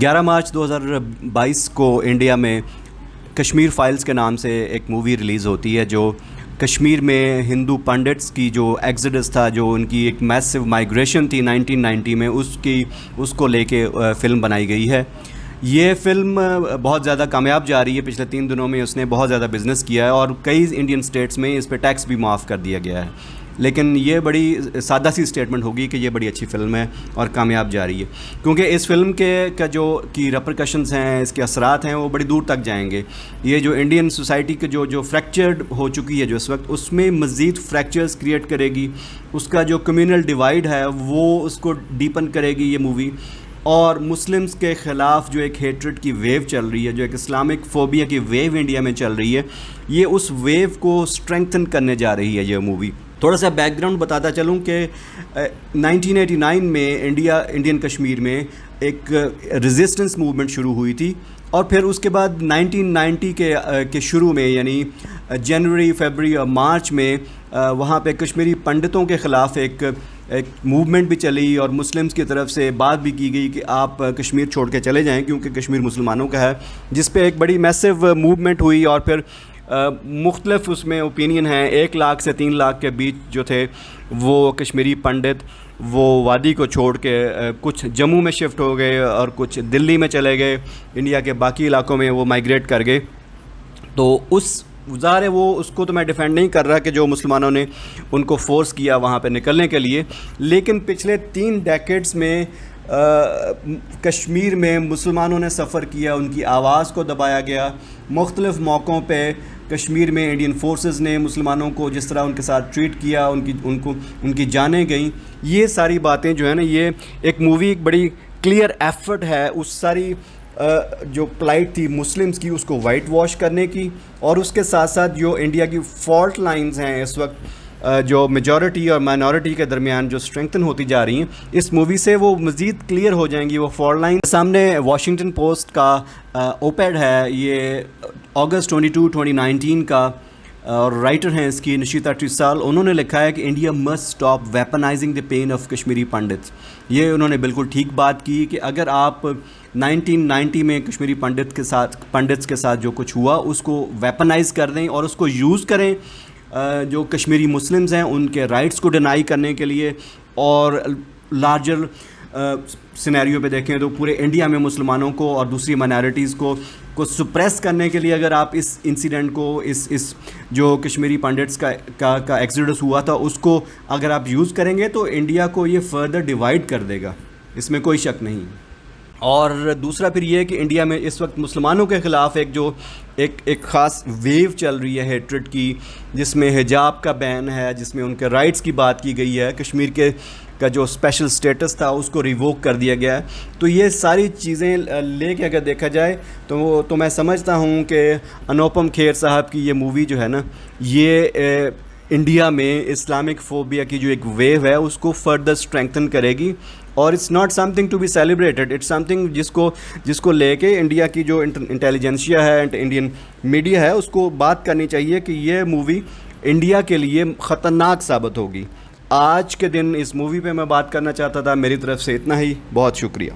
11 مارچ 2022 کو انڈیا میں کشمیر فائلز کے نام سے ایک مووی ریلیز ہوتی ہے جو کشمیر میں ہندو پنڈتس کی جو ایگزڈس تھا، جو ان کی ایک میسو مائگریشن تھی 1990 میں، اس کو لے کے فلم بنائی گئی ہے۔ یہ فلم بہت زیادہ کامیاب جا رہی ہے، پچھلے 3 دنوں میں اس نے بہت زیادہ بزنس کیا ہے اور کئی انڈین اسٹیٹس میں اس پہ ٹیکس بھی معاف کر دیا گیا ہے۔ لیکن یہ بڑی سادہ سی اسٹیٹمنٹ ہوگی کہ یہ بڑی اچھی فلم ہے اور کامیاب جا رہی ہے، کیونکہ اس فلم کا کی ریپرکشنز ہیں، اس کے اثرات ہیں، وہ بڑی دور تک جائیں گے۔ یہ جو انڈین سوسائٹی کے جو فریکچرڈ ہو چکی ہے جو اس وقت، اس میں مزید فریکچرز کریٹ کرے گی، اس کا جو کمیونل ڈیوائیڈ ہے وہ اس کو ڈیپن کرے گی یہ مووی، اور مسلمز کے خلاف جو ایک ہیٹرڈ کی ویو چل رہی ہے، جو ایک اسلامک فوبیا کی ویو انڈیا میں چل رہی ہے، یہ اس ویو کو اسٹرینگتھن کرنے جا رہی ہے یہ مووی۔ تھوڑا سا بیک گراؤنڈ بتاتا چلوں کہ 1989 میں انڈین کشمیر میں ایک ریزسٹنس موومنٹ شروع ہوئی تھی، اور پھر اس کے بعد 1990 کے شروع میں، یعنی جنوری، فیبرری اور مارچ میں وہاں پہ کشمیری پنڈتوں کے خلاف ایک موومنٹ بھی چلی، اور مسلمز کی طرف سے بات بھی کی گئی کہ آپ کشمیر چھوڑ کے چلے جائیں کیونکہ کشمیر مسلمانوں کا ہے، جس پہ ایک بڑی میسو موومنٹ ہوئی، اور پھر مختلف اس میں اوپینین ہیں۔ 1 لاکھ سے 3 لاکھ کے بیچ جو تھے وہ کشمیری پنڈت وہ وادی کو چھوڑ کے کچھ جموں میں شفٹ ہو گئے اور کچھ دلی میں چلے گئے، انڈیا کے باقی علاقوں میں وہ مائگریٹ کر گئے۔ تو ظاہر ہے وہ اس کو تو میں ڈیفینڈ نہیں کر رہا کہ جو مسلمانوں نے ان کو فورس کیا وہاں پہ نکلنے کے لیے، لیکن پچھلے 3 ڈیکیڈز میں کشمیر میں مسلمانوں نے سفر کیا، ان کی آواز کو دبایا گیا۔ مختلف موقعوں پہ کشمیر میں انڈین فورسز نے مسلمانوں کو جس طرح ان کے ساتھ ٹریٹ کیا، ان کی جانیں گئیں۔ یہ ساری باتیں جو ہے نا، یہ ایک مووی ایک بڑی کلیئر ایفرٹ ہے اس ساری جو پلائٹ تھی مسلمز کی اس کو وائٹ واش کرنے کی، اور اس کے ساتھ ساتھ جو انڈیا کی فالٹ لائنز ہیں اس وقت جو میجورٹی اور مائنورٹی کے درمیان جو اسٹرینگتھن ہوتی جا رہی ہیں، اس مووی سے وہ مزید کلیئر ہو جائیں گی وہ فالٹ لائن۔ سامنے واشنگٹن پوسٹ کا اوپیڈ ہے، یہ اگست 22، 2019 کا، اور رائٹر ہیں اس کی نشیتا ٹریسال۔ انہوں نے لکھا ہے کہ India must stop weaponizing the pain of Kashmiri Pandits. یہ انہوں نے بالکل ٹھیک بات کی کہ اگر آپ 1990 میں کشمیری پنڈتس کے ساتھ جو کچھ ہوا اس کو ویپنائز کر دیں اور اس کو یوز کریں جو کشمیری مسلمز ہیں ان کے رائٹس کو ڈینائی کرنے کے لیے، اور لارجر سینیریو پہ دیکھیں تو پورے انڈیا میں مسلمانوں کو اور دوسری مائنارٹیز کو سپریس کرنے کے لیے اگر آپ اس انسیڈنٹ کو، اس جو کشمیری پنڈتس کا ایکسیڈس ہوا تھا، اس کو اگر آپ یوز کریں گے تو انڈیا کو یہ فردر ڈیوائڈ کر دے گا، اس میں کوئی شک نہیں۔ اور دوسرا پھر یہ کہ انڈیا میں اس وقت مسلمانوں کے خلاف ایک خاص ویو چل رہی ہے ہیٹرڈ کی، جس میں حجاب کا بین ہے، جس میں ان کے رائٹس کی بات کی گئی ہے، کشمیر کا جو اسپیشل سٹیٹس تھا اس کو ریووک کر دیا گیا ہے۔ تو یہ ساری چیزیں لے کے اگر دیکھا جائے تو میں سمجھتا ہوں کہ انوپم کھیر صاحب کی یہ مووی جو ہے نا، یہ انڈیا میں اسلامک فوبیا کی جو ایک ویو ہے اس کو فردر اسٹرینگتھن کرے گی، اور it's not something to be celebrated, it's something جس کو لے کے انڈیا کی جو انٹیلیجنسیا ہے، انڈین میڈیا ہے، اس کو بات کرنی چاہیے کہ یہ مووی انڈیا کے لیے خطرناک ثابت ہوگی۔ آج کے دن اس مووی پہ میں بات کرنا چاہتا تھا، میری طرف سے اتنا ہی، بہت شکریہ۔